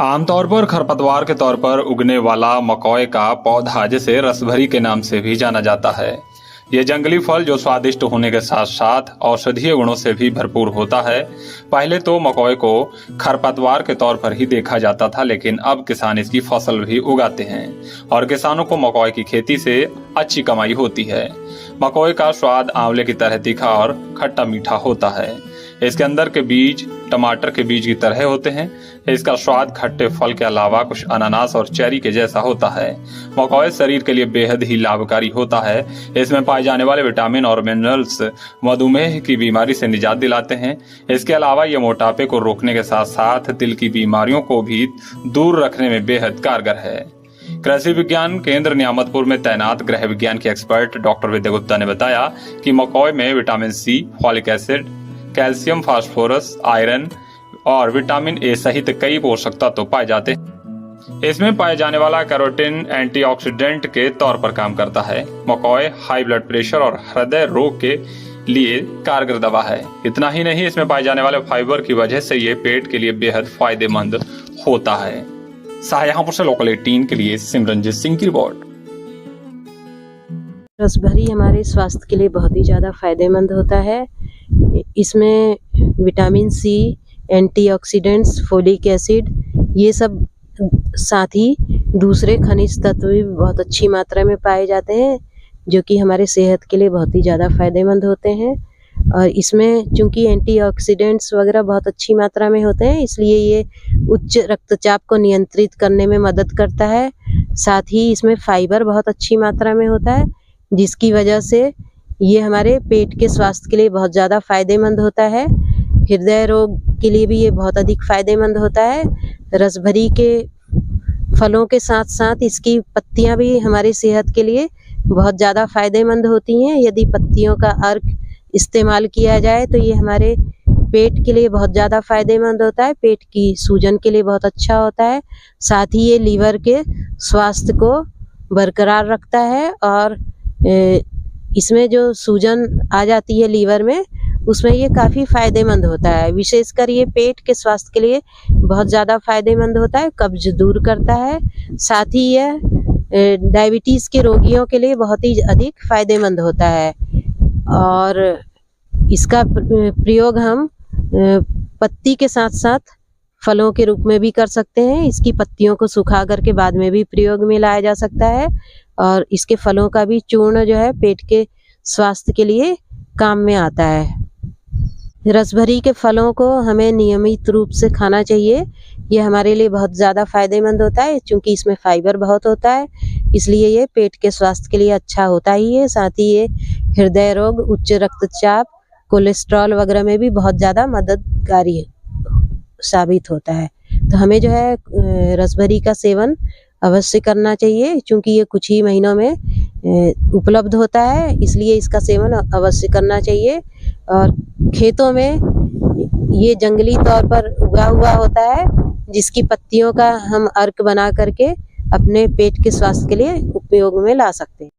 आमतौर पर खरपतवार के तौर पर उगने वाला मकई का पौधा जिसे रसभरी के नाम से भी जाना जाता है। ये जंगली फल जो स्वादिष्ट होने के साथ साथ औषधीय गुणों से भी भरपूर होता है। पहले तो मकई को खरपतवार के तौर पर ही देखा जाता था, लेकिन अब किसान इसकी फसल भी उगाते हैं और किसानों को मकई की खेती से अच्छी कमाई होती है। मकई का स्वाद आंवले की तरह तीखा और खट्टा मीठा होता है। इसके अंदर के बीज टमाटर के बीज की तरह होते हैं। इसका स्वाद खट्टे फल के अलावा कुछ अनानास और चेरी के जैसा होता है। मकई शरीर के लिए बेहद ही लाभकारी होता है। इसमें पाए जाने वाले विटामिन और मिनरल्स मधुमेह की बीमारी से निजात दिलाते हैं। इसके अलावा ये मोटापे को रोकने के साथ साथ दिल की बीमारियों को भी दूर रखने में बेहद कारगर है। कृषि विज्ञान केंद्र नियामतपुर में तैनात गृह विज्ञान के एक्सपर्ट डॉक्टर विद्या गुप्ता ने बताया कि मकई में vitamin C, folic acid, calcium, phosphorus, iron और विटामिन ए सहित कई पोषक तत्व पाए जाते हैं। इसमें पाए जाने वाला कैरोटीन एंटीऑक्सीडेंट के तौर पर काम करता है। मकई हाई ब्लड प्रेशर और हृदय रोग के लिए कारगर दवा है। इतना ही नहीं, इसमें पाए जाने वाले फाइबर की वजह से ये पेट के लिए बेहद फायदेमंद होता है। शाहजहांपुर से लोकल 18 के लिए सिमरनजीत सिंह की रिपोर्ट। रसभरी हमारे स्वास्थ्य के लिए बहुत ही ज़्यादा फायदेमंद होता है। इसमें vitamin C, antioxidants, folic acid, ये सब साथ ही दूसरे खनिज तत्व भी बहुत अच्छी मात्रा में पाए जाते हैं, जो कि हमारे सेहत के लिए बहुत ही ज़्यादा फायदेमंद होते हैं। और इसमें चूंकि एंटीऑक्सीडेंट्स वगैरह बहुत अच्छी मात्रा में होते हैं, इसलिए ये उच्च रक्तचाप को नियंत्रित करने में मदद करता है। साथ ही इसमें फाइबर बहुत अच्छी मात्रा में होता है, जिसकी वजह से ये हमारे पेट के स्वास्थ्य के लिए बहुत ज़्यादा फायदेमंद होता है। हृदय रोग के लिए भी ये बहुत अधिक फायदेमंद होता है। रसभरी के फलों के साथ साथ इसकी पत्तियां भी हमारी सेहत के लिए बहुत ज़्यादा फायदेमंद होती हैं। यदि पत्तियों का अर्क इस्तेमाल किया जाए तो ये हमारे पेट के लिए बहुत ज़्यादा फायदेमंद होता है। पेट की सूजन के लिए बहुत अच्छा होता है। साथ ही ये लीवर के स्वास्थ्य को बरकरार रखता है और इसमें जो सूजन आ जाती है लीवर में, उसमें ये काफ़ी फायदेमंद होता है। विशेषकर ये पेट के स्वास्थ्य के लिए बहुत ज़्यादा फायदेमंद होता है, कब्ज दूर करता है। साथ ही यह डायबिटीज़ के रोगियों के लिए बहुत ही अधिक फायदेमंद होता है और इसका प्रयोग हम पत्ती के साथ साथ फलों के रूप में भी कर सकते हैं। इसकी पत्तियों को सुखा करके बाद में भी प्रयोग में लाया जा सकता है और इसके फलों का भी चूर्ण जो है पेट के स्वास्थ्य के लिए काम में आता है। रसभरी के फलों को हमें नियमित रूप से खाना चाहिए। ये हमारे लिए बहुत ज़्यादा फायदेमंद होता है, क्योंकि इसमें फाइबर बहुत होता है, इसलिए ये पेट के स्वास्थ्य के लिए अच्छा होता ही है। साथ ही ये हृदय रोग, उच्च रक्तचाप, कोलेस्ट्रॉल वगैरह में भी बहुत ज़्यादा मददगारी साबित होता है। तो हमें जो है रसभरी का सेवन अवश्य करना चाहिए, क्योंकि ये कुछ ही महीनों में उपलब्ध होता है, इसलिए इसका सेवन अवश्य करना चाहिए। और खेतों में ये जंगली तौर पर उगा हुआ होता है, जिसकी पत्तियों का हम अर्क बना करके अपने पेट के स्वास्थ्य के लिए उपयोग में ला सकते हैं।